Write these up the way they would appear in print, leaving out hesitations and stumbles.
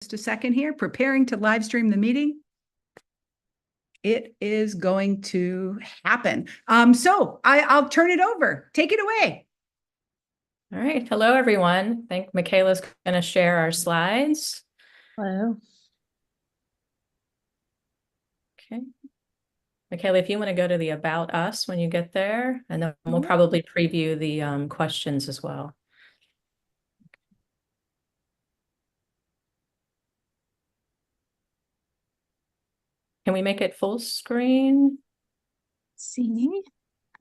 Just a second here, preparing to live stream the meeting. It is going to happen. I'll turn it over. Take it away. All right. Hello, everyone. I think Michaela's going to share our slides. Hello. Okay. Michaela, if you want to go to the About Us when you get there, and then we'll probably preview the questions as well. Can we make it full screen? See.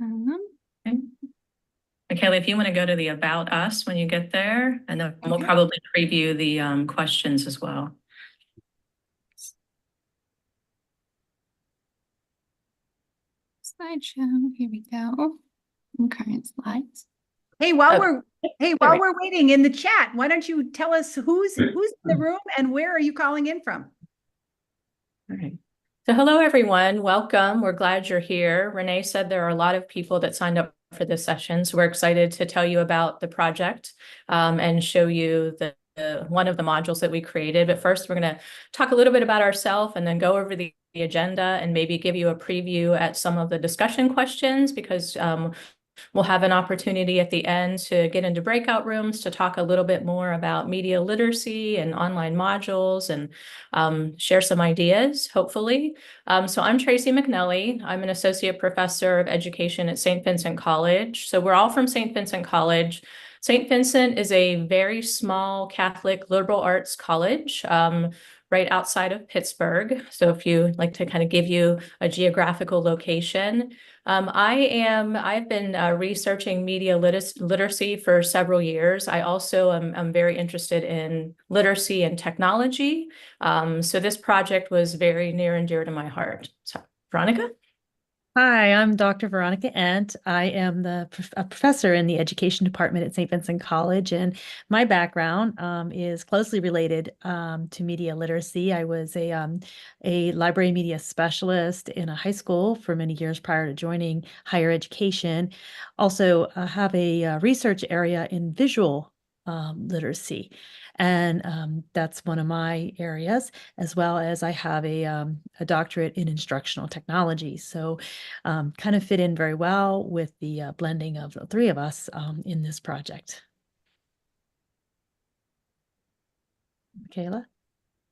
Okay. Michaela, if you want to go to the About Us when you get there, and then we'll probably preview the questions as well. Slideshow. Here we go. Current slides. Hey, while we're waiting in the chat, why don't you tell us who's in the room and where are you calling in from? All right. So hello, everyone. Welcome. We're glad you're here. Renee said there are a lot of people that signed up for this session, so we're excited to tell you about the project and show you one of the modules that we created. But first, we're going to talk a little bit about ourselves and then go over the agenda and maybe give you a preview at some of the discussion questions, because we'll have an opportunity at the end to get into breakout rooms to talk a little bit more about media literacy and online modules and share some ideas, hopefully. So I'm Tracy McNelly. I'm an associate professor of education at St. Vincent College. So we're all from St. Vincent College. St. Vincent is a very small Catholic liberal arts college right outside of Pittsburgh. So if you like to kind of give you a geographical location, I've been researching media literacy for several years. I also am very interested in literacy and technology. So this project was very near and dear to my heart. So, Veronica? Hi, I'm Dr. Veronica Ent. I am a professor in the education department at St. Vincent College, and my background is closely related to media literacy. I was a library media specialist in a high school for many years prior to joining higher education. Also, have a research area in visual literacy. And that's one of my areas, as well as I have a doctorate in instructional technology. So kind of fit in very well with the blending of the three of us in this project. Michaela?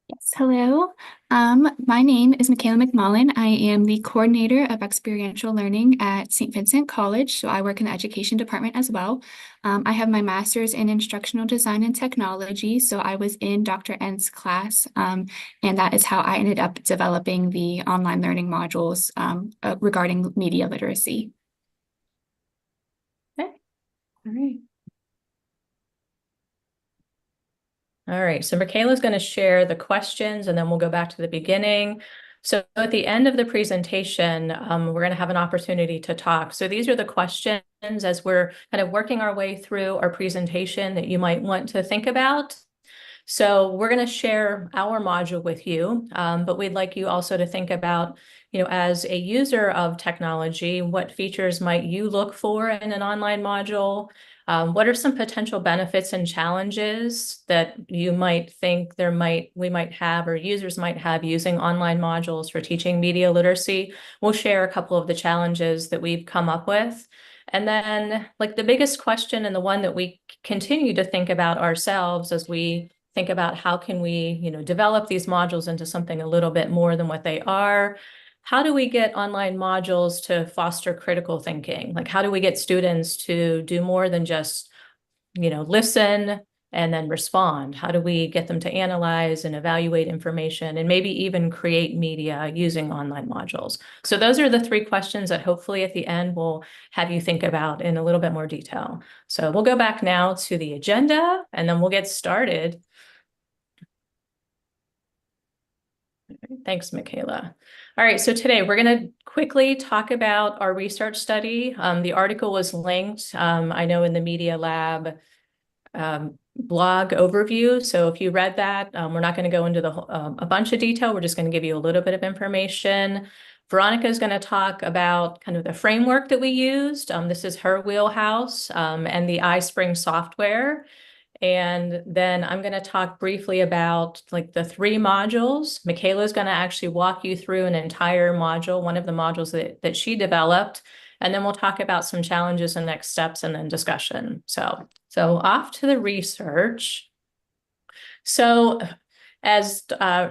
Yes, hello. My name is Michaela McMullen. I am the coordinator of experiential learning at St. Vincent College, so I work in the education department as well. I have my master's in instructional design and technology, so I was in Dr. Ent's class, and that is how I ended up developing the online learning modules regarding media literacy. Okay. All right. All right, so Michaela's going to share the questions and then we'll go back to the beginning. So at the end of the presentation, we're going to have an opportunity to talk. So these are the questions as we're kind of working our way through our presentation that you might want to think about. So we're going to share our module with you, but we'd like you also to think about, as a user of technology, what features might you look for in an online module? What are some potential benefits and challenges that you might think we might have or users might have using online modules for teaching media literacy? We'll share a couple of the challenges that we've come up with. And then like the biggest question and the one that we continue to think about ourselves as we think about how can we, develop these modules into something a little bit more than what they are. How do we get online modules to foster critical thinking? Like, how do we get students to do more than just, listen and then respond? How do we get them to analyze and evaluate information and maybe even create media using online modules? So those are the three questions that hopefully at the end we'll have you think about in a little bit more detail. So we'll go back now to the agenda and then we'll get started. Thanks, Michaela. All right, so today we're going to quickly talk about our research study. The article was linked, I know, in the Media Lab blog overview. So if you read that, we're not going to go into a bunch of detail. We're just going to give you a little bit of information. Veronica is going to talk about kind of the framework that we used. This is her wheelhouse and the iSpring software. And then I'm going to talk briefly about like the 3 modules. Michaela is going to actually walk you through an entire module, one of the modules that she developed. And then we'll talk about some challenges and next steps and then discussion. So off to the research. So as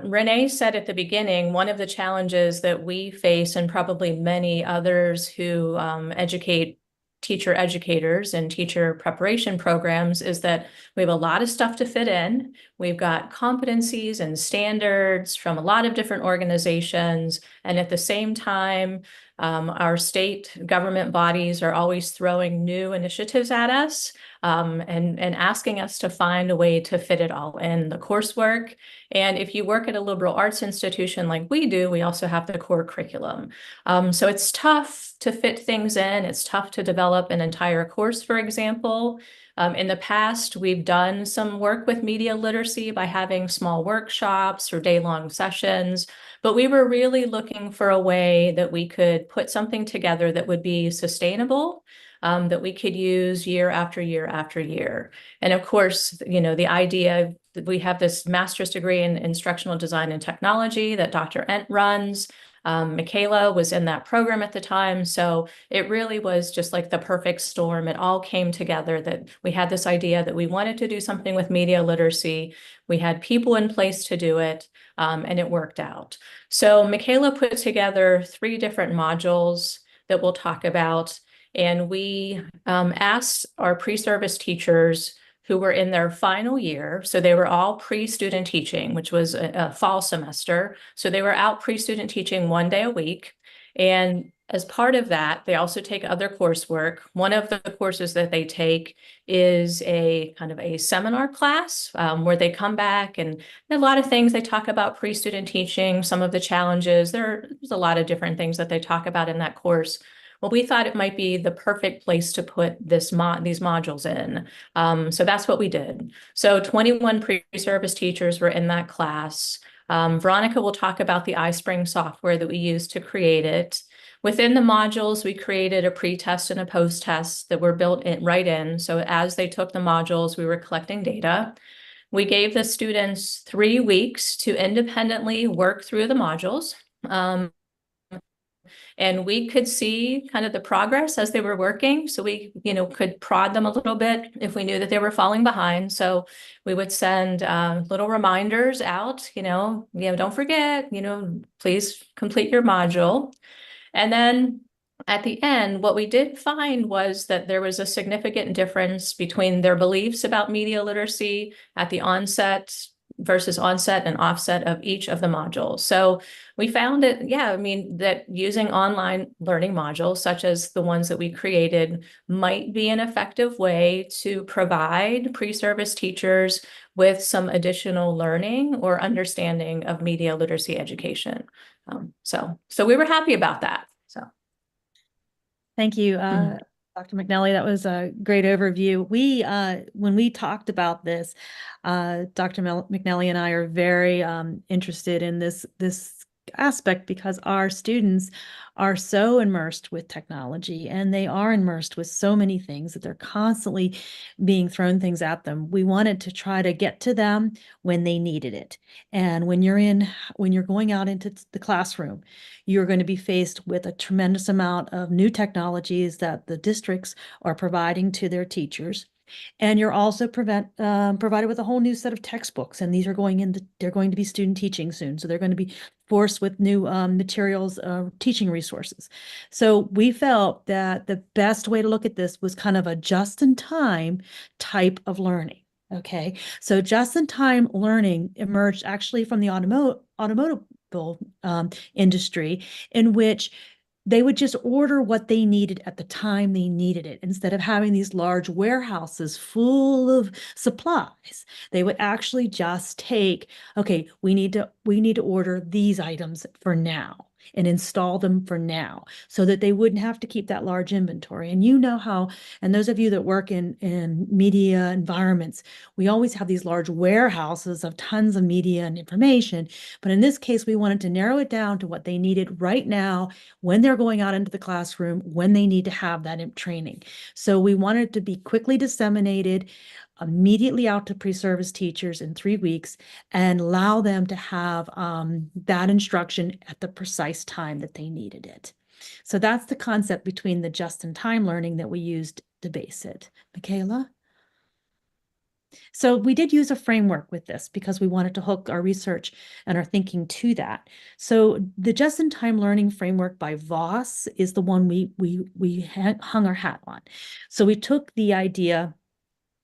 Renee said at the beginning, one of the challenges that we face, and probably many others who educate teacher educators and teacher preparation programs, is that we have a lot of stuff to fit in. We've got competencies and standards from a lot of different organizations. And at the same time, our state government bodies are always throwing new initiatives at us and asking us to find a way to fit it all in the coursework. And if you work at a liberal arts institution like we do, we also have the core curriculum. So it's tough to fit things in. It's tough to develop an entire course, for example. In the past, we've done some work with media literacy by having small workshops or day-long sessions, but we were really looking for a way that we could put something together that would be sustainable, that we could use year after year after year. And of course, you know, the idea that we have this master's degree in instructional design and technology that Dr. Ent runs. Michaela was in that program at the time. So it really was just like the perfect storm. It all came together that we had this idea that we wanted to do something with media literacy. We had people in place to do it, and it worked out. So Michaela put together 3 different modules that we'll talk about. And we asked our pre-service teachers who were in their final year. So they were all pre-student teaching, which was a fall semester. So they were out pre-student teaching 1 day a week. And as part of that, they also take other coursework. One of the courses that they take is a kind of a seminar class where they come back and a lot of things they talk about pre-student teaching, some of the challenges. There's a lot of different things that they talk about in that course. Well, we thought it might be the perfect place to put these modules in. So that's what we did. So 21 pre-service teachers were in that class. Veronica will talk about the iSpring software that we used to create it. Within the modules, we created a pre-test and a post-test that were built in right in. So as they took the modules, we were collecting data. We gave the students 3 weeks to independently work through the modules. And we could see kind of the progress as they were working. So we, you know, could prod them a little bit if we knew that they were falling behind. So we would send little reminders out, don't forget, please complete your module. And then at the end, what we did find was that there was a significant difference between their beliefs about media literacy at the onset versus onset and offset of each of the modules. So we found that using online learning modules, such as the ones that we created, might be an effective way to provide pre-service teachers with some additional learning or understanding of media literacy education. So we were happy about that. So. Thank you, Dr. McNally. That was a great overview. When we talked about this, Dr. McNally and I are very interested in this aspect because our students are so immersed with technology and they are immersed with so many things that they're constantly being thrown things at them. We wanted to try to get to them when they needed it. And when you're going out into the classroom, you're going to be faced with a tremendous amount of new technologies that the districts are providing to their teachers. And you're also provided with a whole new set of textbooks, and these are they're going to be student teaching soon. So they're going to be forced with new materials, teaching resources. So we felt that the best way to look at this was kind of a just-in-time type of learning. Okay, so just-in-time learning emerged actually from the automobile industry, in which they would just order what they needed at the time they needed it. Instead of having these large warehouses full of supplies, they would actually just take, okay, we need to order these items for now and install them for now so that they wouldn't have to keep that large inventory. And you know how, and those of you that work in media environments, we always have these large warehouses of tons of media and information. But in this case, we wanted to narrow it down to what they needed right now when they're going out into the classroom, when they need to have that training. So we wanted it to be quickly disseminated, immediately out to pre-service teachers in 3 weeks and allow them to have that instruction at the precise time that they needed it. So that's the concept between the just-in-time learning that we used to base it. Michaela? So we did use a framework with this because we wanted to hook our research and our thinking to that. So the just-in-time learning framework by Voss is the one we hung our hat on. So we took the idea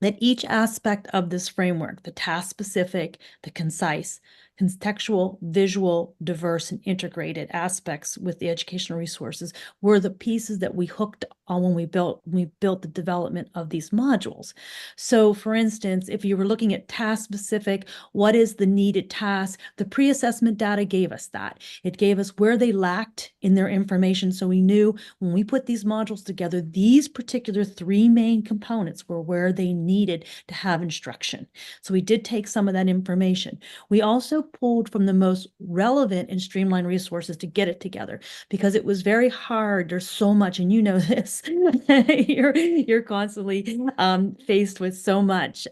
that each aspect of this framework, the task-specific, the concise, contextual, visual, diverse, and integrated aspects with the educational resources were the pieces that we hooked on when we built the development of these modules. So for instance, if you were looking at task-specific, what is the needed task? The pre-assessment data gave us that. It gave us where they lacked in their information. So we knew when we put these modules together, these particular 3 main components were where they needed to have instruction. So we did take some of that information. We also pulled from the most relevant and streamlined resources to get it together because it was very hard. There's so much, and you know this. you're constantly faced with so much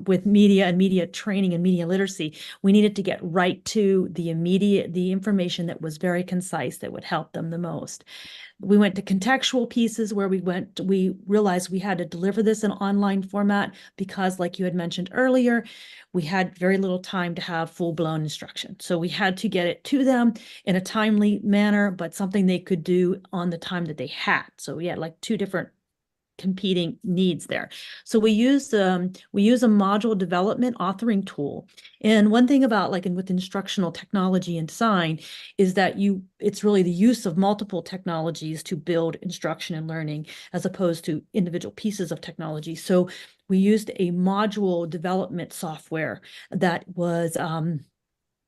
with media and media training and media literacy. We needed to get right to the information that was very concise that would help them the most. We went to contextual pieces where we realized we had to deliver this in online format because, like you had mentioned earlier, we had very little time to have full-blown instruction. So we had to get it to them in a timely manner, but something they could do on the time that they had. So we had like 2 different competing needs there. So we use a module development authoring tool. And one thing about with instructional technology and design is that it's really the use of multiple technologies to build instruction and learning as opposed to individual pieces of technology. So we used a module development software that was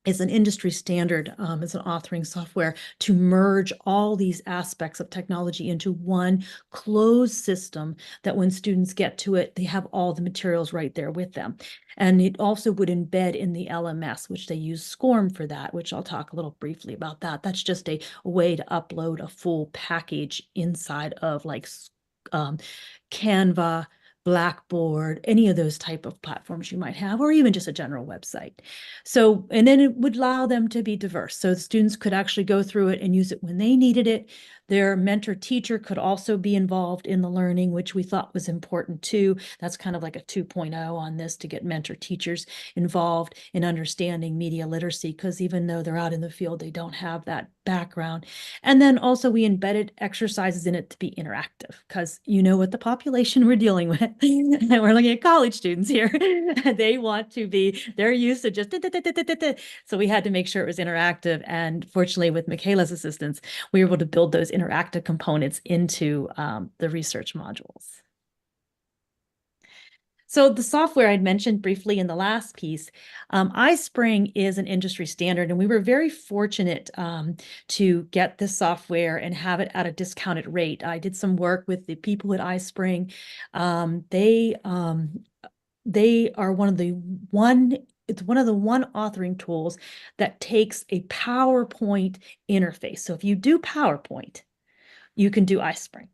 is an industry standard, as an authoring software to merge all these aspects of technology into one closed system that when students get to it, they have all the materials right there with them. And it also would embed in the LMS, which they use SCORM for that, which I'll talk a little briefly about that. That's just a way to upload a full package inside of Canva, Blackboard, any of those type of platforms you might have, or even just a general website. So, and then it would allow them to be diverse. So the students could actually go through it and use it when they needed it. Their mentor teacher could also be involved in the learning, which we thought was important too. That's kind of like a 2.0 on this to get mentor teachers involved in understanding media literacy, because even though they're out in the field, they don't have that background. And then also we embedded exercises in it to be interactive, because you know what the population we're dealing with. We're looking at college students here. They're used to just, so we had to make sure it was interactive. And fortunately, with Michaela's assistance, we were able to build those interactive components into the research modules. So the software I'd mentioned briefly in the last piece, iSpring is an industry standard, and we were very fortunate to get this software and have it at a discounted rate. I did some work with the people at iSpring. They are one of the authoring tools that takes a PowerPoint interface. So if you do PowerPoint, you can do iSpring.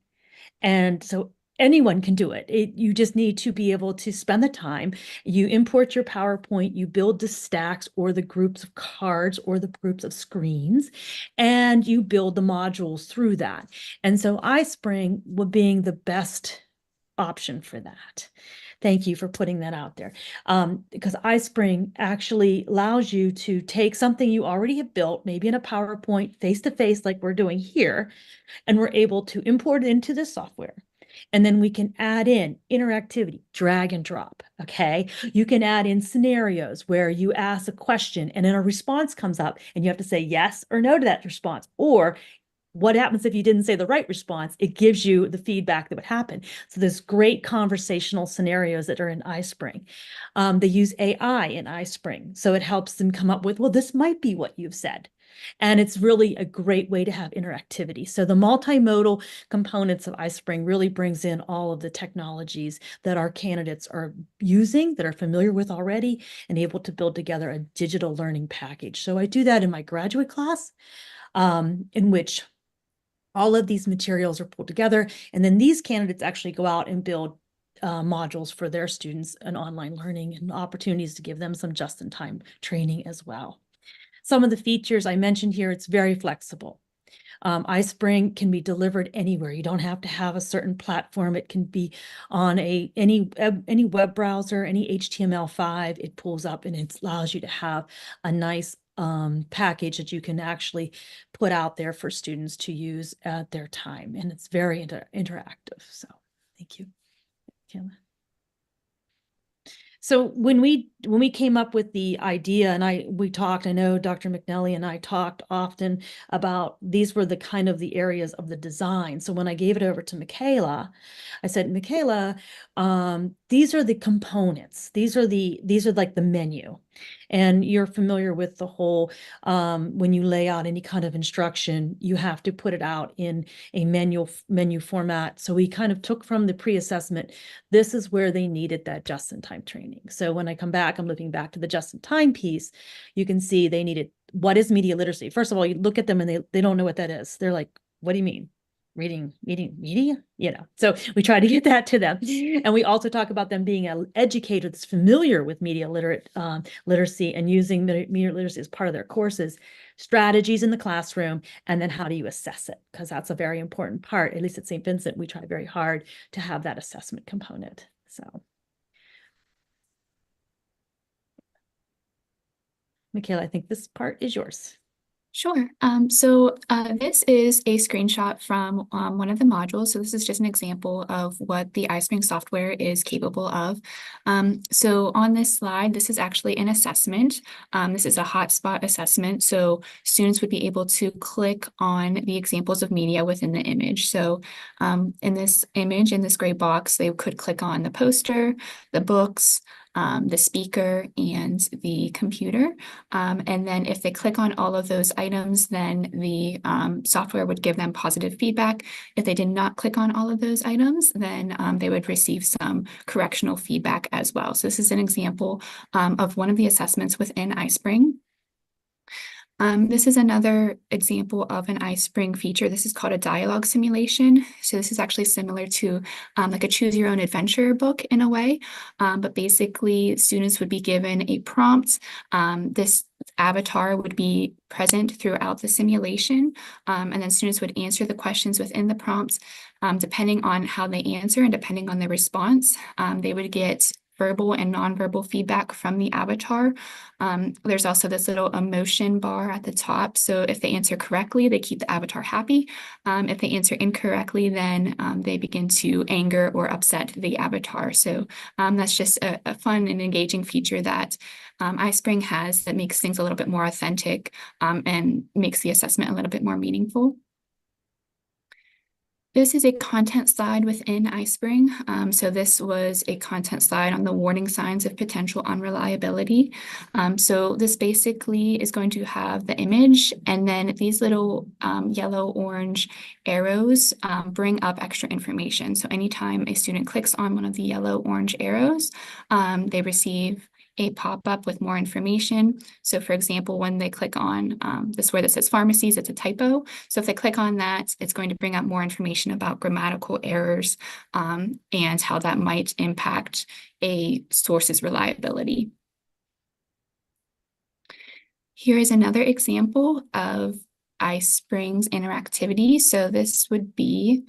And so anyone can do it. You just need to be able to spend the time. You import your PowerPoint, you build the stacks or the groups of cards or the groups of screens, and you build the modules through that. And so iSpring being the best option for that. Thank you for putting that out there. Because iSpring actually allows you to take something you already have built, maybe in a PowerPoint face-to-face like we're doing here, and we're able to import it into the software. And then we can add in interactivity, drag and drop, okay? You can add in scenarios where you ask a question and then a response comes up and you have to say yes or no to that response. Or what happens if you didn't say the right response? It gives you the feedback that would happen. So there's great conversational scenarios that are in iSpring. They use AI in iSpring. So it helps them come up with, well, this might be what you've said. And it's really a great way to have interactivity. So the multimodal components of iSpring really brings in all of the technologies that our candidates are using, that are familiar with already, and able to build together a digital learning package. So I do that in my graduate class, in which all of these materials are pulled together. And then these candidates actually go out and build modules for their students and online learning and opportunities to give them some just-in-time training as well. Some of the features I mentioned here, it's very flexible. iSpring can be delivered anywhere. You don't have to have a certain platform. It can be on any web browser, any HTML5. It pulls up and it allows you to have a nice package that you can actually put out there for students to use at their time. And it's very interactive. So thank you, Kayla. So when we came up with the idea, and we talked, I know Dr. McNally and I talked often about these were the kind of the areas of the design. So when I gave it over to Michaela, I said, Michaela, these are the components. These are like the menu. And you're familiar with the whole, when you lay out any kind of instruction, you have to put it out in a menu format. So we kind of took from the pre-assessment, this is where they needed that just-in-time training. So when I come back, I'm looking back to the just-in-time piece, you can see they needed, what is media literacy? First of all, you look at them and they don't know what that is. They're like, what do you mean? Reading media, so we try to get that to them. And we also talk about them being an educator that's familiar with media literacy and using media literacy as part of their courses, strategies in the classroom, and then how do you assess it? Because that's a very important part. At least at St. Vincent, we try very hard to have that assessment component. So Michaela, I think this part is yours. Sure. So this is a screenshot from one of the modules. So this is just an example of what the iSpring software is capable of. So on this slide, this is actually an assessment. This is a hotspot assessment. So students would be able to click on the examples of media within the image. So in this image, in this gray box, they could click on the poster, the books, the speaker, and the computer. And then if they click on all of those items, then the software would give them positive feedback. If they did not click on all of those items, then they would receive some correctional feedback as well. So this is an example of one of the assessments within iSpring. This is another example of an iSpring feature. This is called a dialogue simulation. So this is actually similar to like a choose your own adventure book in a way, but basically students would be given a prompt. This avatar would be present throughout the simulation, and then students would answer the questions within the prompts. Depending on how they answer and depending on the response, they would get verbal and nonverbal feedback from the avatar. There's also this little emotion bar at the top. So if they answer correctly, they keep the avatar happy. If they answer incorrectly, then they begin to anger or upset the avatar. So that's just a fun and engaging feature that iSpring has that makes things a little bit more authentic and makes the assessment a little bit more meaningful. This is a content slide within iSpring. So this was a content slide on the warning signs of potential unreliability. So this basically is going to have the image, and then these little yellow-orange arrows bring up extra information. So anytime a student clicks on one of the yellow-orange arrows, they receive a pop-up with more information. So for example, when they click on this word that says pharmacies, it's a typo. So if they click on that, it's going to bring up more information about grammatical errors and how that might impact a source's reliability. Here is another example of iSpring's interactivity. So this would be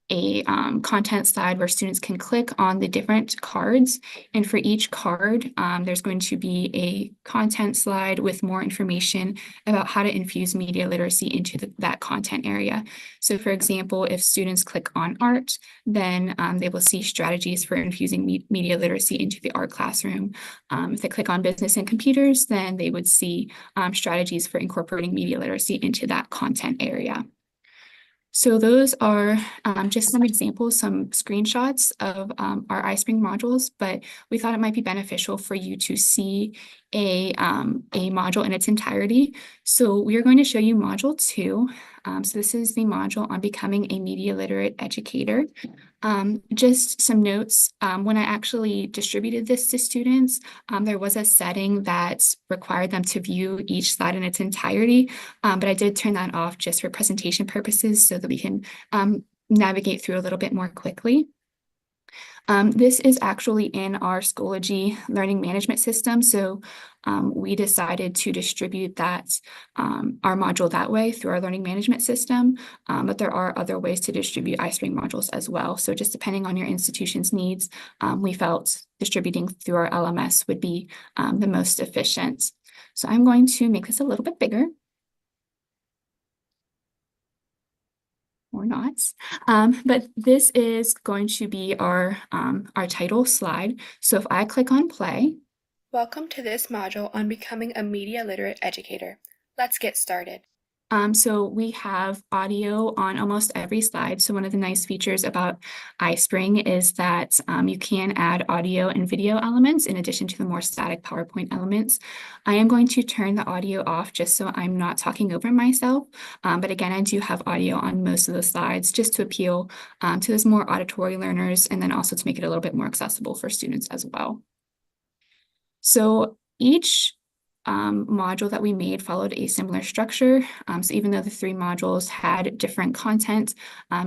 a content slide where students can click on the different cards, and for each card there's going to be a content slide with more information about how to infuse media literacy into that content area. So for example, if students click on art, then they will see strategies for infusing media literacy into the art classroom. If they click on business and computers, then they would see strategies for incorporating media literacy into that content area. So those are just some examples, some screenshots of our iSpring modules, but we thought it might be beneficial for you to see a module in its entirety. So we are going to show you module 2. So this is the module on becoming a media literate educator. Just some notes. When I actually distributed this to students, there was a setting that required them to view each slide in its entirety, but I did turn that off just for presentation purposes so that we can navigate through a little bit more quickly. This is actually in our Schoology learning management system. So we decided to distribute that our module that way through our learning management system. But there are other ways to distribute iSpring modules as well. So just depending on your institution's needs, we felt distributing through our LMS would be the most efficient. So I'm going to make this a little bit bigger. Or not. But this is going to be our title slide. So if I click on play. Welcome to this module on becoming a media literate educator. Let's get started. So we have audio on almost every slide. So one of the nice features about iSpring is that you can add audio and video elements in addition to the more static PowerPoint elements. I am going to turn the audio off just so I'm not talking over myself. But again, I do have audio on most of the slides just to appeal to those more auditory learners and then also to make it a little bit more accessible for students as well. So each module that we made followed a similar structure. So even though the 3 modules had different content,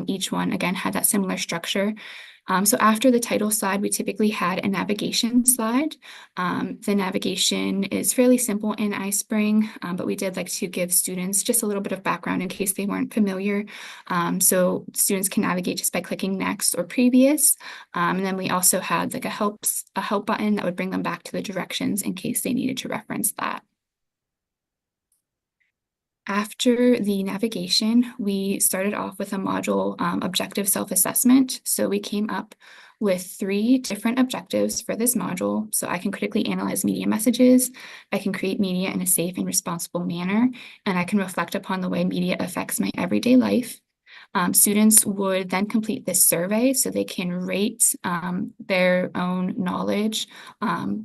each one again had that similar structure. So after the title slide, we typically had a navigation slide. The navigation is fairly simple in iSpring, but we did like to give students just a little bit of background in case they weren't familiar. So students can navigate just by clicking next or previous. And then we also had like a help button that would bring them back to the directions in case they needed to reference that. After the navigation, we started off with a module objective self-assessment. So we came up with 3 different objectives for this module. So I can critically analyze media messages, I can create media in a safe and responsible manner, and I can reflect upon the way media affects my everyday life. Students would then complete this survey so they can rate their own knowledge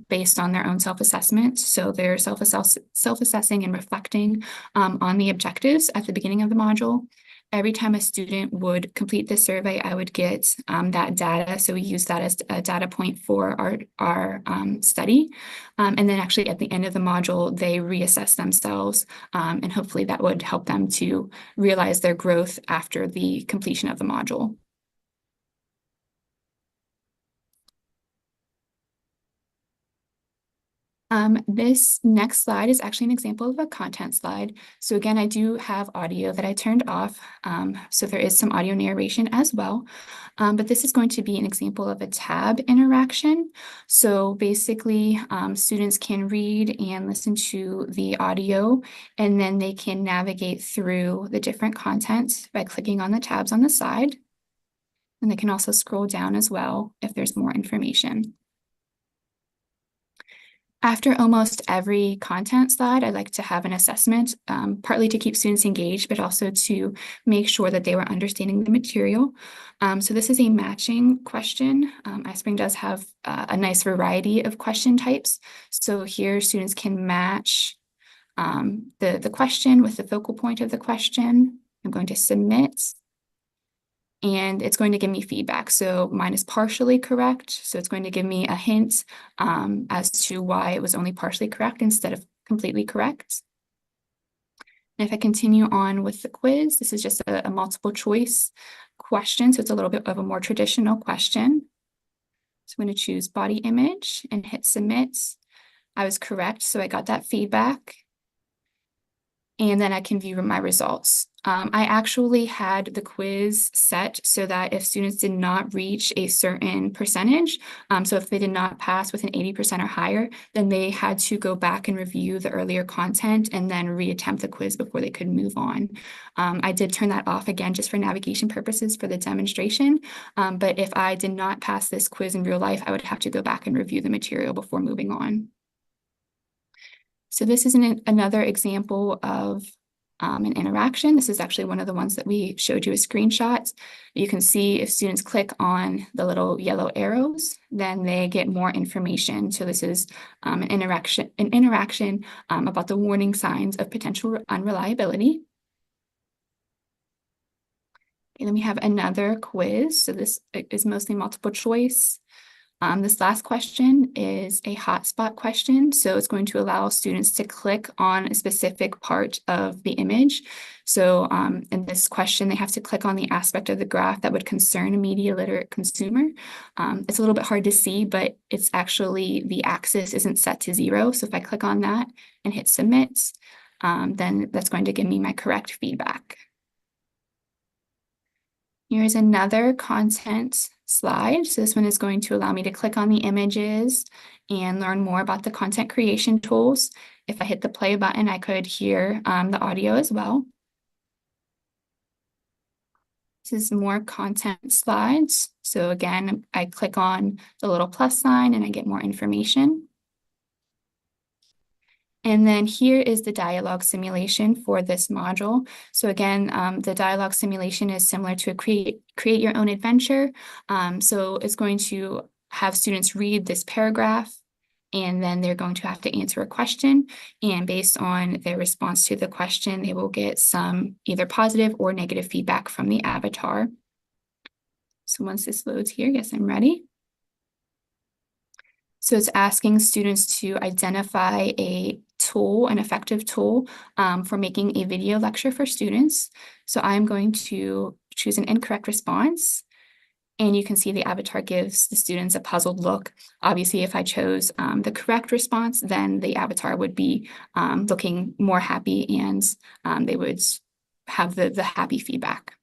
based on their own self-assessment. So they're self-assessing and reflecting on the objectives at the beginning of the module. Every time a student would complete this survey, I would get that data. So we use that as a data point for our study. And then actually at the end of the module, they reassess themselves. And hopefully that would help them to realize their growth after the completion of the module. This next slide is actually an example of a content slide. So again, I do have audio that I turned off. So there is some audio narration as well. But this is going to be an example of a tab interaction. So basically, students can read and listen to the audio, and then they can navigate through the different content by clicking on the tabs on the side. And they can also scroll down as well if there's more information. After almost every content slide, I like to have an assessment, partly to keep students engaged, but also to make sure that they were understanding the material. So this is a matching question. iSpring does have a nice variety of question types. So here students can match the question with the focal point of the question. I'm going to submit. And it's going to give me feedback. So mine is partially correct. So it's going to give me a hint as to why it was only partially correct instead of completely correct. And if I continue on with the quiz, this is just a multiple choice question. So it's a little bit of a more traditional question. So I'm going to choose body image and hit submit. I was correct, so I got that feedback. And then I can view my results. I actually had the quiz set so that if students did not reach a certain percentage, so if they did not pass with an 80% or higher, then they had to go back and review the earlier content and then reattempt the quiz before they could move on. I did turn that off again just for navigation purposes for the demonstration. But if I did not pass this quiz in real life, I would have to go back and review the material before moving on. So this is another example of an interaction. This is actually one of the ones that we showed you a screenshot. You can see if students click on the little yellow arrows, then they get more information. So this is an interaction about the warning signs of potential unreliability. Okay, then we have another quiz. So this is mostly multiple choice. This last question is a hotspot question. So it's going to allow students to click on a specific part of the image. So in this question, they have to click on the aspect of the graph that would concern a media literate consumer. It's a little bit hard to see, but it's actually the axis isn't set to 0. So if I click on that and hit submit, then that's going to give me my correct feedback. Here's another content slide. So this one is going to allow me to click on the images and learn more about the content creation tools. If I hit the play button, I could hear the audio as well. This is more content slides. So again, I click on the little plus sign and I get more information. And then here is the dialogue simulation for this module. So again, the dialogue simulation is similar to a create your own adventure. So it's going to have students read this paragraph, and then they're going to have to answer a question. And based on their response to the question, they will get some either positive or negative feedback from the avatar. So once this loads here, yes, I'm ready. So it's asking students to identify a tool, an effective tool for making a video lecture for students. So I'm going to choose an incorrect response. And you can see the avatar gives the students a puzzled look. Obviously, if I chose the correct response, then the avatar would be looking more happy, and they would have the happy feedback.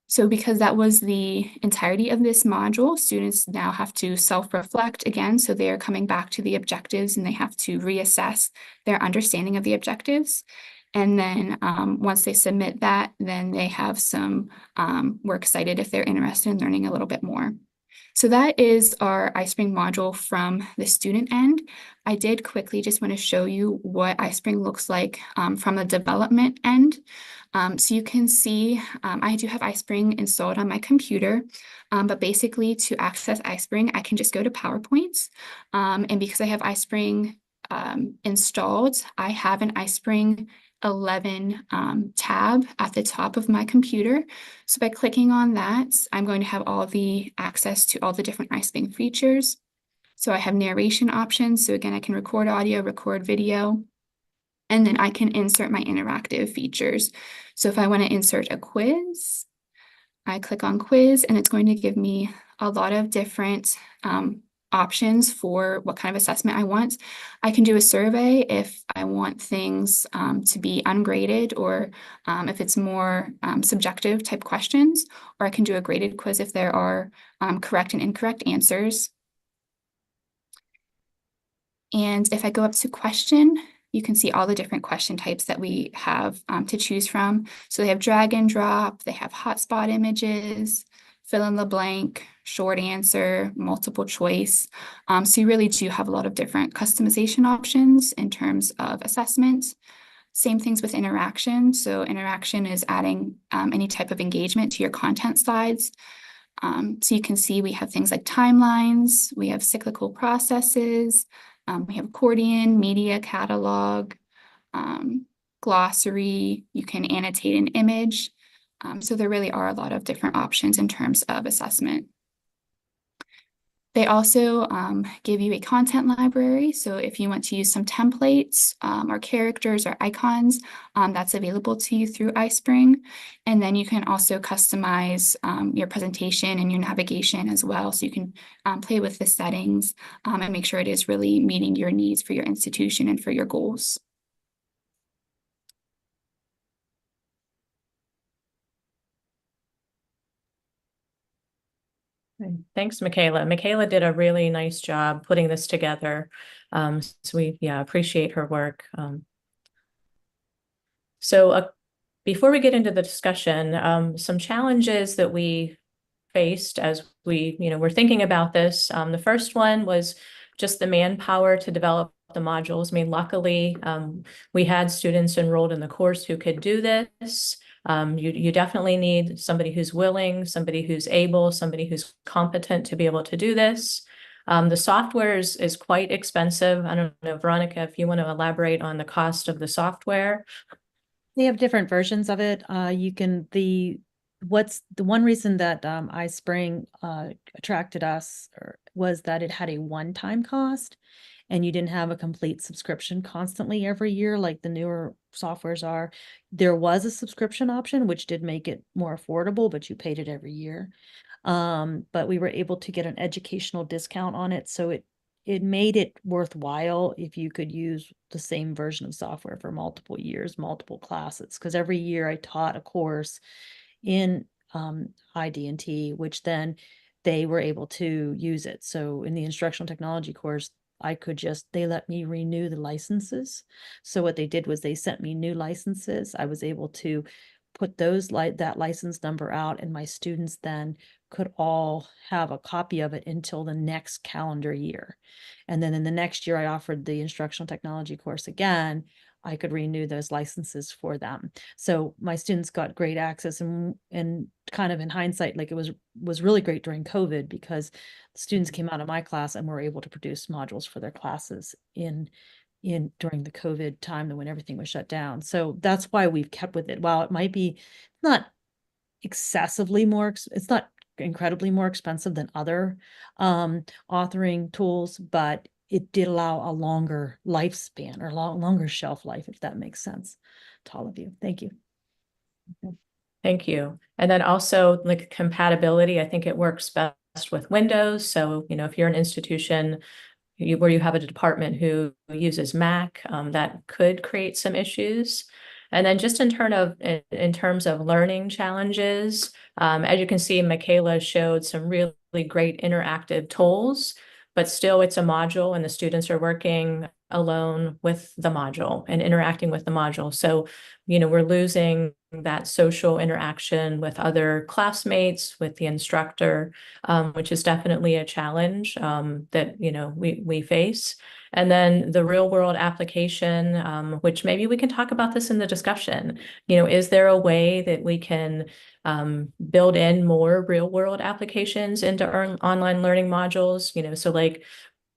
So because that was the entirety of this module, students now have to self-reflect again. So they're coming back to the objectives and they have to reassess their understanding of the objectives. And then once they submit that, then they have some works cited if they're interested in learning a little bit more. So that is our iSpring module from the student end. I did quickly just want to show you what iSpring looks like from the development end. So you can see I do have iSpring installed on my computer, but basically to access iSpring, I can just go to PowerPoint. And because I have iSpring installed, I have an iSpring 11 tab at the top of my computer. So by clicking on that, I'm going to have all the access to all the different iSpring features. So I have narration options. So again, I can record audio, record video, and then I can insert my interactive features. So if I want to insert a quiz, I click on quiz and it's going to give me a lot of different options for what kind of assessment I want. I can do a survey if I want things to be ungraded, or if it's more subjective type questions, or I can do a graded quiz if there are correct and incorrect answers. And if I go up to question, you can see all the different question types that we have to choose from. So they have drag and drop, they have hotspot images, fill in the blank, short answer, multiple choice. So you really do have a lot of different customization options in terms of assessment. Same things with interaction. So interaction is adding any type of engagement to your content slides. So you can see we have things like timelines, we have cyclical processes, we have accordion, media catalog, glossary, you can annotate an image. So there really are a lot of different options in terms of assessment. They also give you a content library. So if you want to use some templates or characters or icons, that's available to you through iSpring. And then you can also customize your presentation and your navigation as well. So you can play with the settings and make sure it is really meeting your needs for your institution and for your goals. Thanks, Michaela. Michaela did a really nice job putting this together. So we appreciate her work. So before we get into the discussion, some challenges that we faced as we were thinking about this. The first one was just the manpower to develop the modules. I mean, luckily, we had students enrolled in the course who could do this. You definitely need somebody who's willing, somebody who's able, somebody who's competent to be able to do this. The software is quite expensive. I don't know, Veronica, if you want to elaborate on the cost of the software. They have different versions of it. The what's the one reason that iSpring attracted us was that it had a one-time cost, and you didn't have a complete subscription constantly every year like the newer softwares are. There was a subscription option, which did make it more affordable, but you paid it every year. But we were able to get an educational discount on it, so it made it worthwhile if you could use the same version of software for multiple years, multiple classes. Because every year I taught a course in ID&T, which then they were able to use it. So in the instructional technology course, they let me renew the licenses. So what they did was they sent me new licenses. I was able to put that license number out, and my students then could all have a copy of it until the next calendar year. And then in the next year, I offered the instructional technology course again. I could renew those licenses for them. So my students got great access, and kind of in hindsight, like it was really great during COVID, because students came out of my class and were able to produce modules for their classes during the COVID time when everything was shut down. So that's why we've kept with it. While it might be not it's not incredibly more expensive than other authoring tools, but it did allow a longer lifespan or longer shelf life, if that makes sense to all of you. Thank you. Thank you. And then also like compatibility, I think it works best with Windows. So, if you're an institution where you have a department who uses Mac, that could create some issues. And then just in terms of learning challenges, as you can see, Michaela showed some really great interactive tools, but still it's a module and the students are working alone with the module and interacting with the module. So, we're losing that social interaction with other classmates, with the instructor, which is definitely a challenge that, we face. And then the real world application, which maybe we can talk about this in the discussion. Is there a way that we can build in more real world applications into online learning modules? So like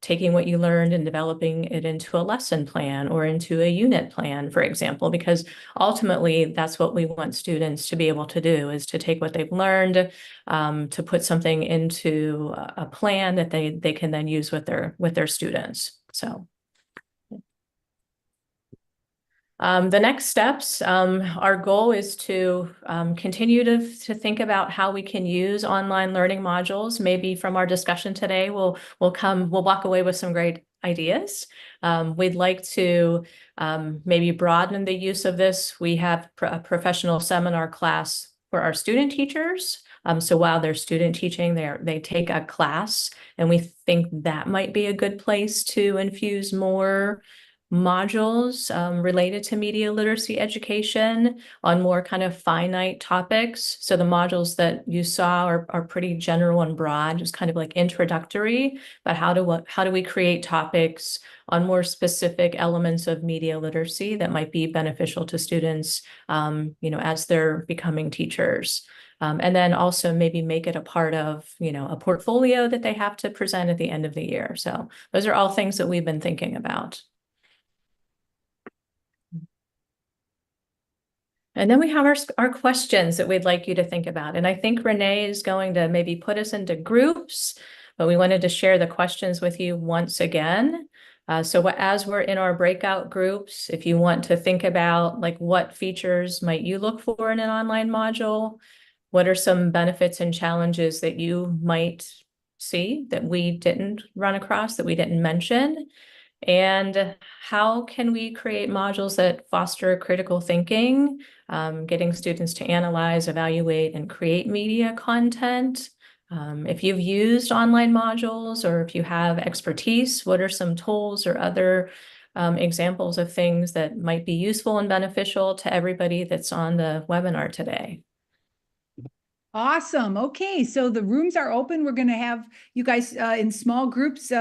taking what you learned and developing it into a lesson plan or into a unit plan, for example, because ultimately that's what we want students to be able to do, is to take what they've learned, to put something into a plan that they can then use with their students. So the next steps, our goal is to continue to think about how we can use online learning modules. Maybe from our discussion today, we'll walk away with some great ideas. We'd like to maybe broaden the use of this. We have a professional seminar class for our student teachers. So while they're student teaching, they take a class, and we think that might be a good place to infuse more modules related to media literacy education on more kind of finite topics. So the modules that you saw are pretty general and broad, just kind of like introductory, but how do we create topics on more specific elements of media literacy that might be beneficial to students, as they're becoming teachers. And then also maybe make it a part of, a portfolio that they have to present at the end of the year. So those are all things that we've been thinking about. And then we have our questions that we'd like you to think about. And I think Renee is going to maybe put us into groups, but we wanted to share the questions with you once again. So as we're in our breakout groups, if you want to think about like what features might you look for in an online module, what are some benefits and challenges that you might see that we didn't run across, that we didn't mention? And how can we create modules that foster critical thinking, getting students to analyze, evaluate, and create media content? If you've used online modules or if you have expertise, what are some tools or other examples of things that might be useful and beneficial to everybody that's on the webinar today? Awesome. Okay, so the rooms are open. We're going to have you guys in small groups.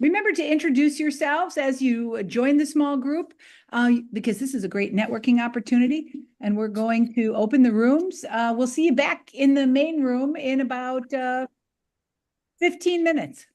Remember to introduce yourselves as you join the small group, because this is a great networking opportunity. And we're going to open the rooms. We'll see you back in the main room in about 15 minutes.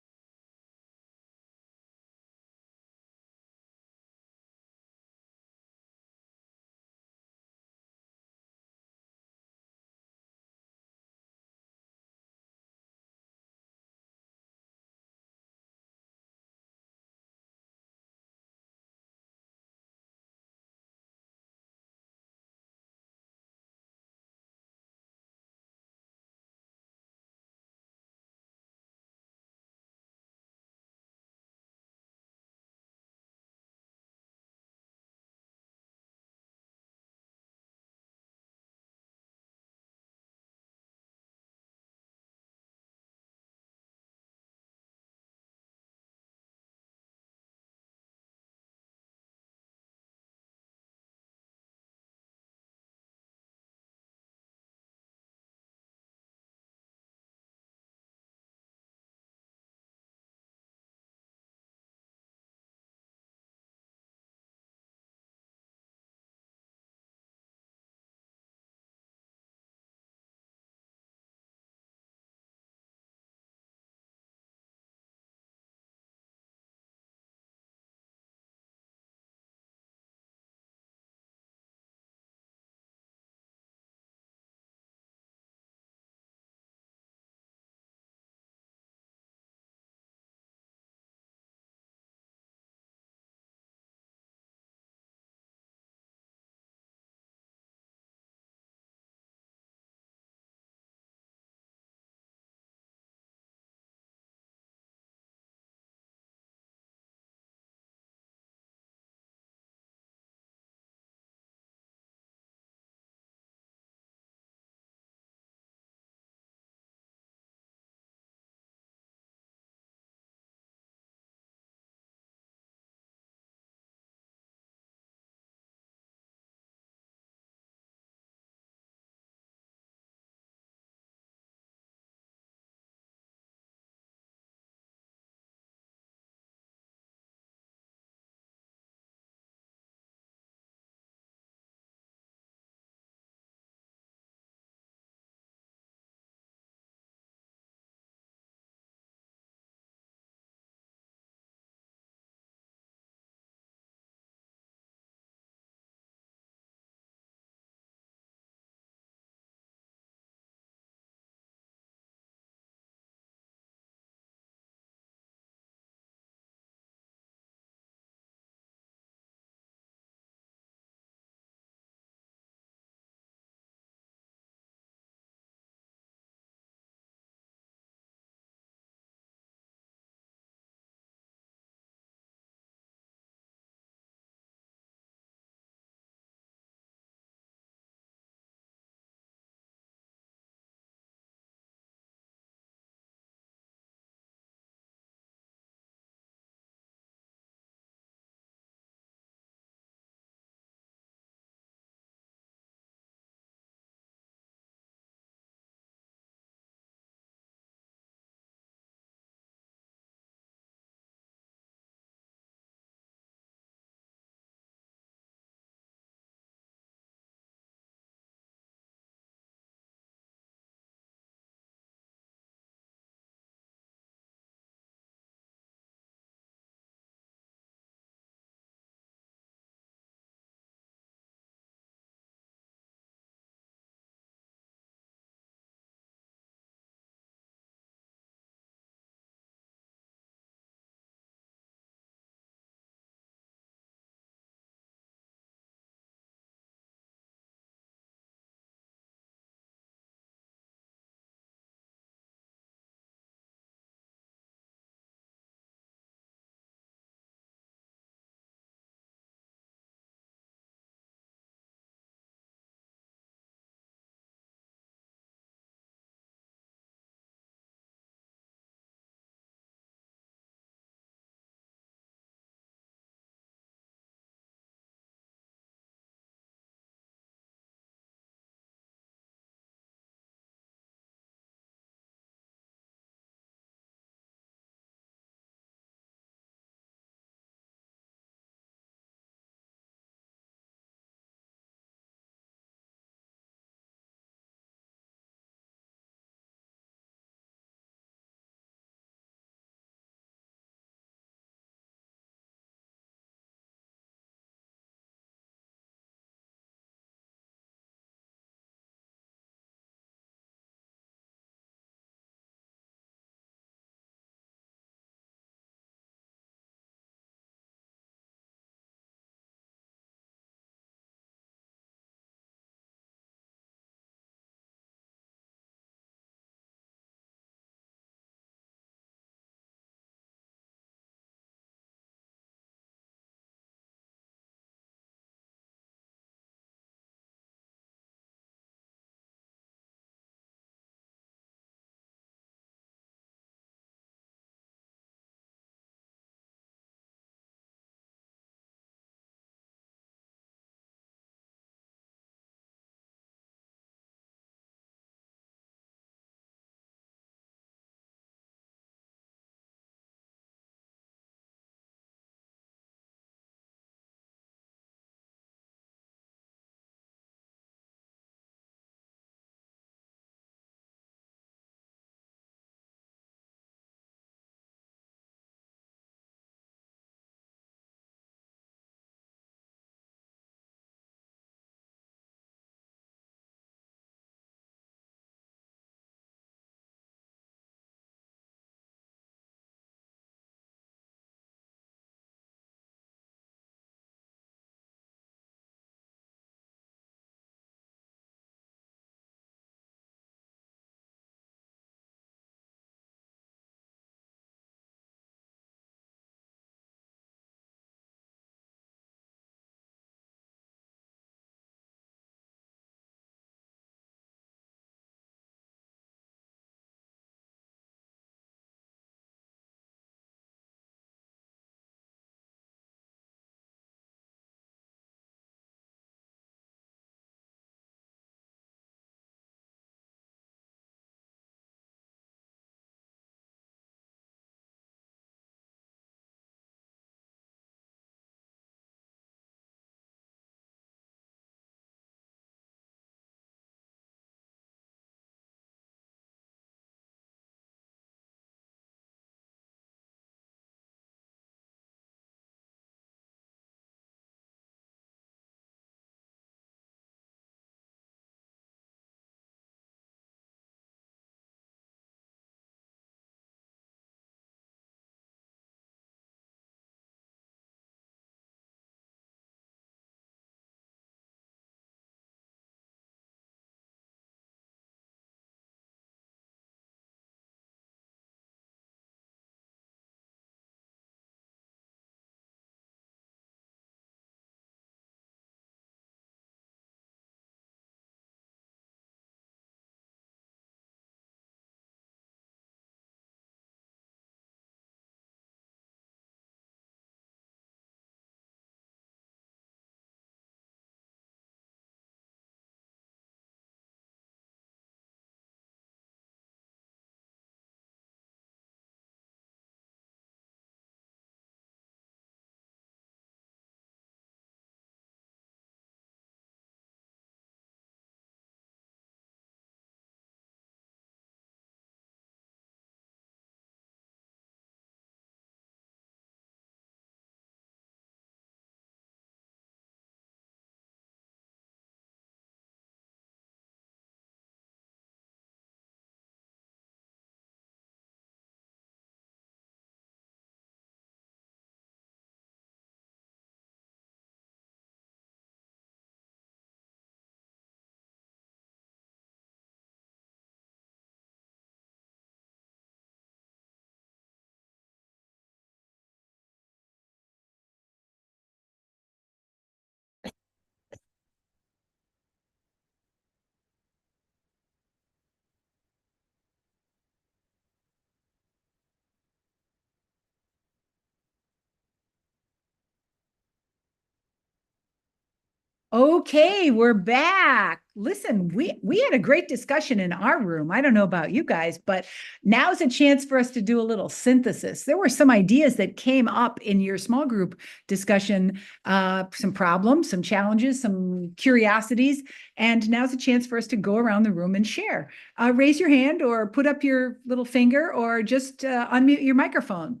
Okay, we're back. Listen, we had a great discussion in our room. I don't know about you guys, but now's a chance for us to do a little synthesis. There were some ideas that came up in your small group discussion, some problems, some challenges, some curiosities, and now's a chance for us to go around the room and share. Raise your hand or put up your little finger or just unmute your microphone.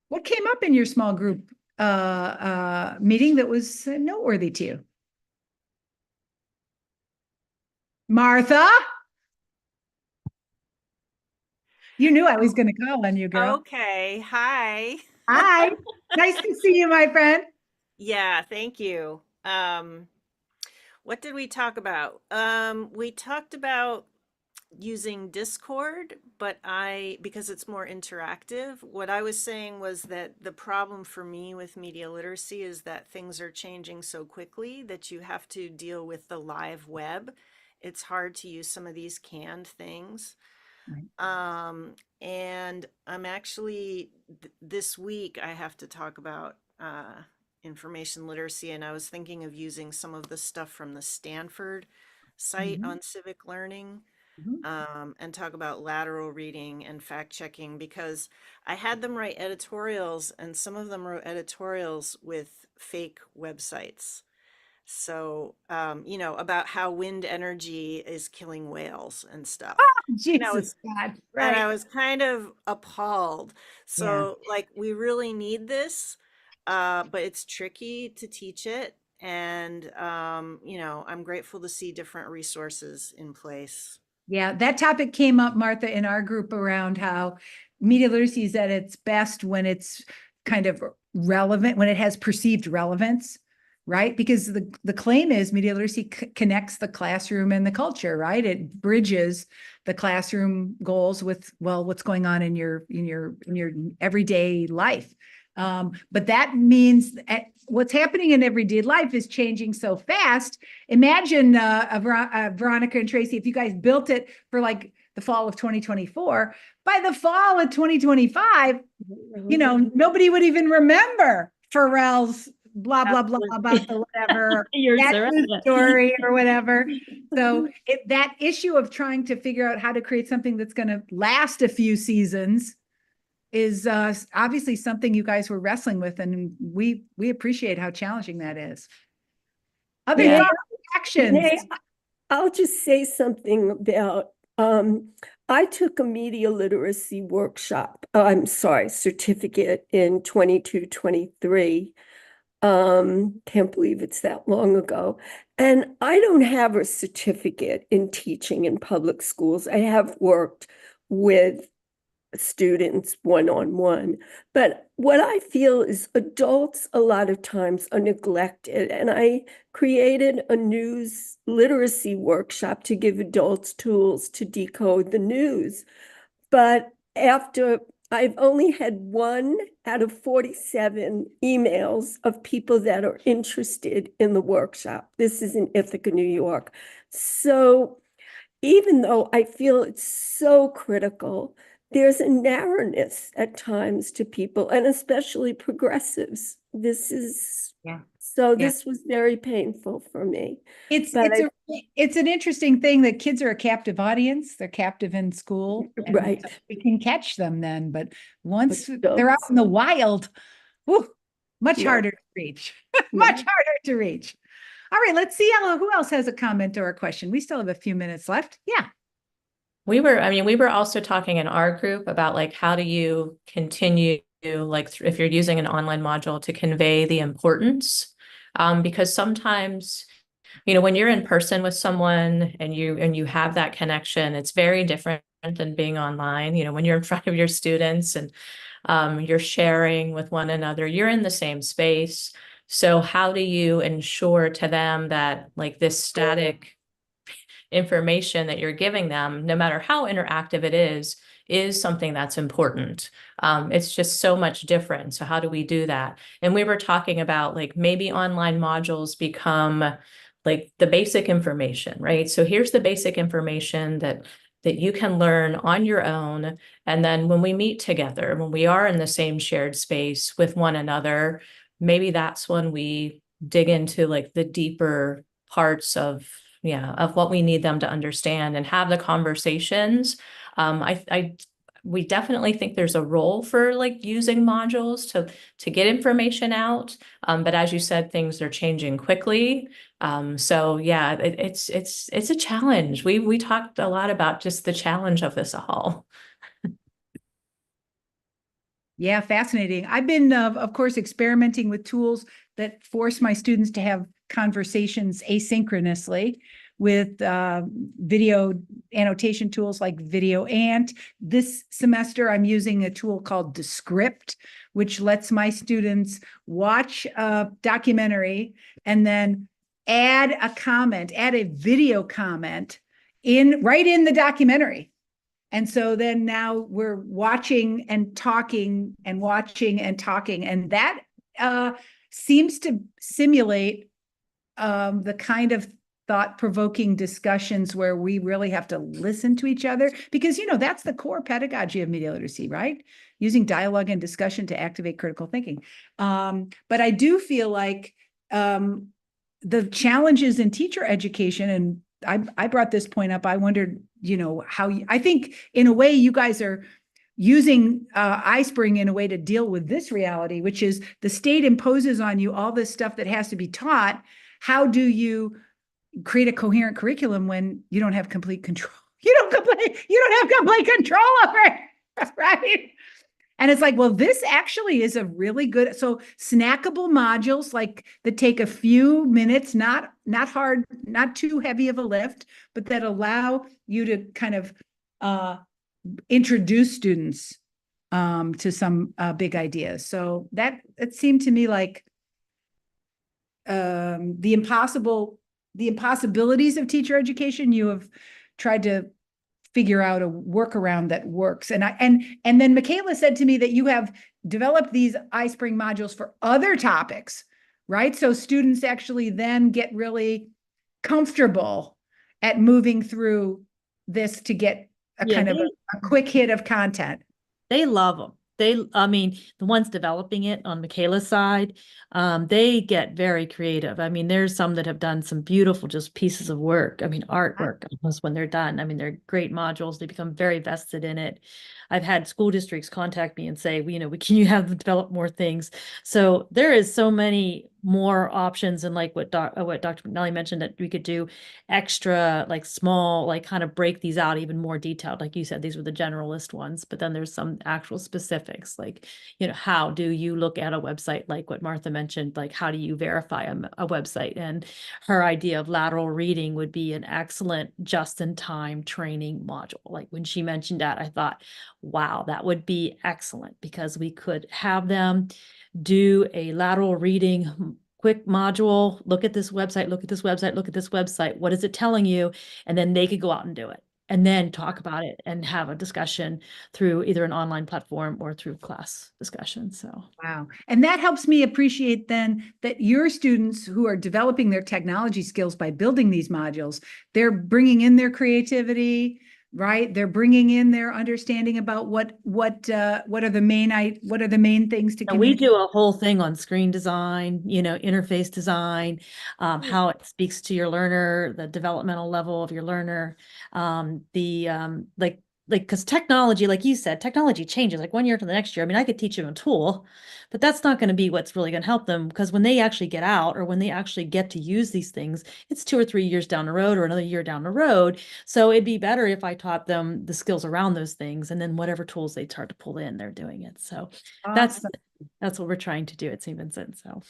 What came up in your small group meeting that was noteworthy to you? Martha? You knew I was going to call on you, girl. Okay. Hi. Hi. Nice to see you, my friend. Yeah, thank you. What did we talk about? We talked about using Discord, but because it's more interactive, what I was saying was that the problem for me with media literacy is that things are changing so quickly that you have to deal with the live web. It's hard to use some of these canned things. And I'm actually this week I have to talk about information literacy, and I was thinking of using some of the stuff from the Stanford site on civic learning, and talk about lateral reading and fact checking, because I had them write editorials and some of them wrote editorials with fake websites. So, about how wind energy is killing whales and stuff. Jesus God. And I Right. was kind of appalled. So, like, we really need this, but it's tricky to teach it. And, I'm grateful to see different resources in place. Yeah, that topic came up, Martha, in our group around how media literacy is at its best when it's kind of relevant, when it has perceived relevance, right? Because the claim is media literacy connects the classroom and the culture, right? It bridges the classroom goals with, well, what's going on in your everyday life. But that means what's happening in everyday life is changing so fast. Imagine Veronica and Tracy, if you guys built it for like the fall of 2024, by the fall of 2025, nobody would even remember Pharrell's blah, blah, blah about the whatever, that story or whatever. So that issue of trying to figure out how to create something that's going to last a few seasons is obviously something you guys were wrestling with, and we appreciate how challenging that is. Other Yeah. actions. I'll just say something about, I took a media literacy workshop, certificate in 22, 23. Can't believe it's that long ago. And I don't have a certificate in teaching in public schools. I have worked with students one-on-one, but what I feel is adults a lot of times are neglected, and I created a news literacy workshop to give adults tools to decode the news. But after I've only had 1 out of 47 emails of people that are interested in the workshop. This is in Ithaca, New York. So even though I feel it's so critical, there's a narrowness at times to people, and especially progressives. This was very painful for me. It's an interesting thing that kids are a captive audience. They're captive in school. Right. We can catch them then, but once they're out in the wild, much harder to reach. Much harder to reach. All right, let's see who else has a comment or a question. We still have a few minutes left. Yeah. We were also talking in our group about like, how do you continue, like if you're using an online module, to convey the importance, because sometimes, when you're in person with someone and you have that connection, it's very different than being online. When you're in front of your students and you're sharing with one another, you're in the same space. So how do you ensure to them that like this static information that you're giving them, no matter how interactive it is something that's important? It's just so much different. So how do we do that? And we were talking about like maybe online modules become like the basic information, right? So here's the basic information that you can learn on your own. And then when we meet together, when we are in the same shared space with one another, maybe that's when we dig into like the deeper parts of, of what we need them to understand and have the conversations. We definitely think there's a role for like using modules to get information out. But as you said, things are changing quickly. So yeah, it's a challenge. We talked a lot about just the challenge of this all. Yeah, fascinating. I've been, of course, experimenting with tools that force my students to have conversations asynchronously with video annotation tools like VideoAnt. This semester, I'm using a tool called Descript, which lets my students watch a documentary and then add a comment, add a video comment right in the documentary. And so then now we're watching and talking and watching and talking. And that seems to simulate the kind of thought-provoking discussions where we really have to listen to each other, because, that's the core pedagogy of media literacy, right? Using dialogue and discussion to activate critical thinking. But I do feel like the challenges in teacher education, and I brought this point up, I wondered, how I think in a way you guys are using iSpring in a way to deal with this reality, which is the state imposes on you all this stuff that has to be taught. How do you create a coherent curriculum when you don't have complete control? You don't have complete control over it, right? And it's like, well, this actually is a really good, so snackable modules like that take a few minutes, not hard, not too heavy of a lift, but that allow you to kind of introduce students to some big ideas. So it seemed to me like the impossibilities of teacher education, you have tried to figure out a workaround that works. And then Michaela said to me that you have developed these iSpring modules for other topics, right? So students actually then get really comfortable at moving through this to get a kind of a quick hit of content. They love them. I mean, the ones developing it on Michaela's side, they get very creative. I mean, there's some that have done some beautiful just pieces of work. I mean, artwork almost when they're done. I mean, they're great modules. They become very vested in it. I've had school districts contact me and say, can you have them develop more things? So there is so many more options, and like what Dr. McNally mentioned, that we could do extra, like small, like kind of break these out even more detailed. Like you said, these were the generalist ones, but then there's some actual specifics, like, how do you look at a website, like what Martha mentioned, like how do you verify a website? And her idea of lateral reading would be an excellent just-in-time training module. Like when she mentioned that, I thought, wow, that would be excellent, because we could have them do a lateral reading quick module, look at this website, look at this website, look at this website, what is it telling you? And then they could go out and do it and then talk about it and have a discussion through either an online platform or through class discussion. So wow. And that helps me appreciate then that your students who are developing their technology skills by building these modules, they're bringing in their creativity, right? They're bringing in their understanding about what are the main things to and we communicate. do a whole thing on screen design, interface design, how it speaks to your learner, the developmental level of your learner, because technology, like you said, technology changes like 1 year to the next year. I mean, I could teach them a tool, but that's not going to be what's really going to help them, because when they actually get out or when they actually get to use these things, it's 2 or 3 years down the road or another year down the road. So it'd be better if I taught them the skills around those things, and then whatever tools they start to pull in, they're doing it. So Awesome. that's what we're trying to do at St. Vincent. So.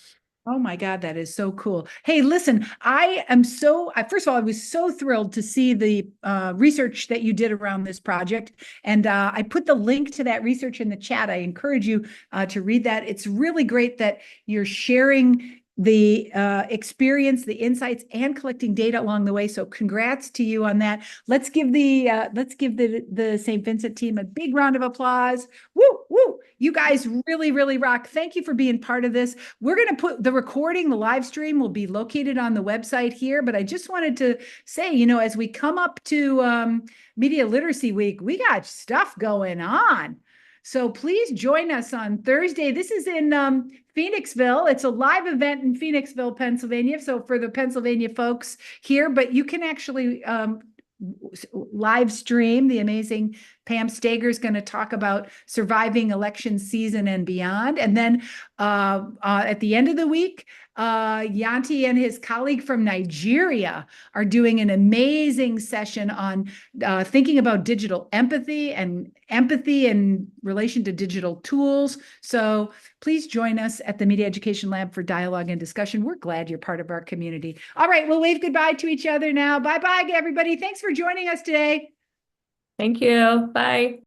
Oh my God, that is so cool. Hey, listen, first of all, I was so thrilled to see the research that you did around this project. And I put the link to that research in the chat. I encourage you to read that. It's really great that you're sharing the experience, the insights, and collecting data along the way. So congrats to you on that. Let's give the St. Vincent team a big round of applause. Woo, woo. You guys really, really rock. Thank you for being part of this. We're going to put the recording, the live stream will be located on the website here, but I just wanted to say, as we come up to Media Literacy Week, we got stuff going on. So please join us on Thursday. This is in Phoenixville. It's a live event in Phoenixville, Pennsylvania. So for the Pennsylvania folks here, but you can actually live stream. The amazing Pam Stager is going to talk about surviving election season and beyond. And then at the end of the week, Yanti and his colleague from Nigeria are doing an amazing session on thinking about digital empathy in relation to digital tools. So please join us at the Media Education Lab for dialogue and discussion. We're glad you're part of our community. All right, we'll wave goodbye to each other now. Bye-bye, everybody. Thanks for joining us today. Thank you. Bye.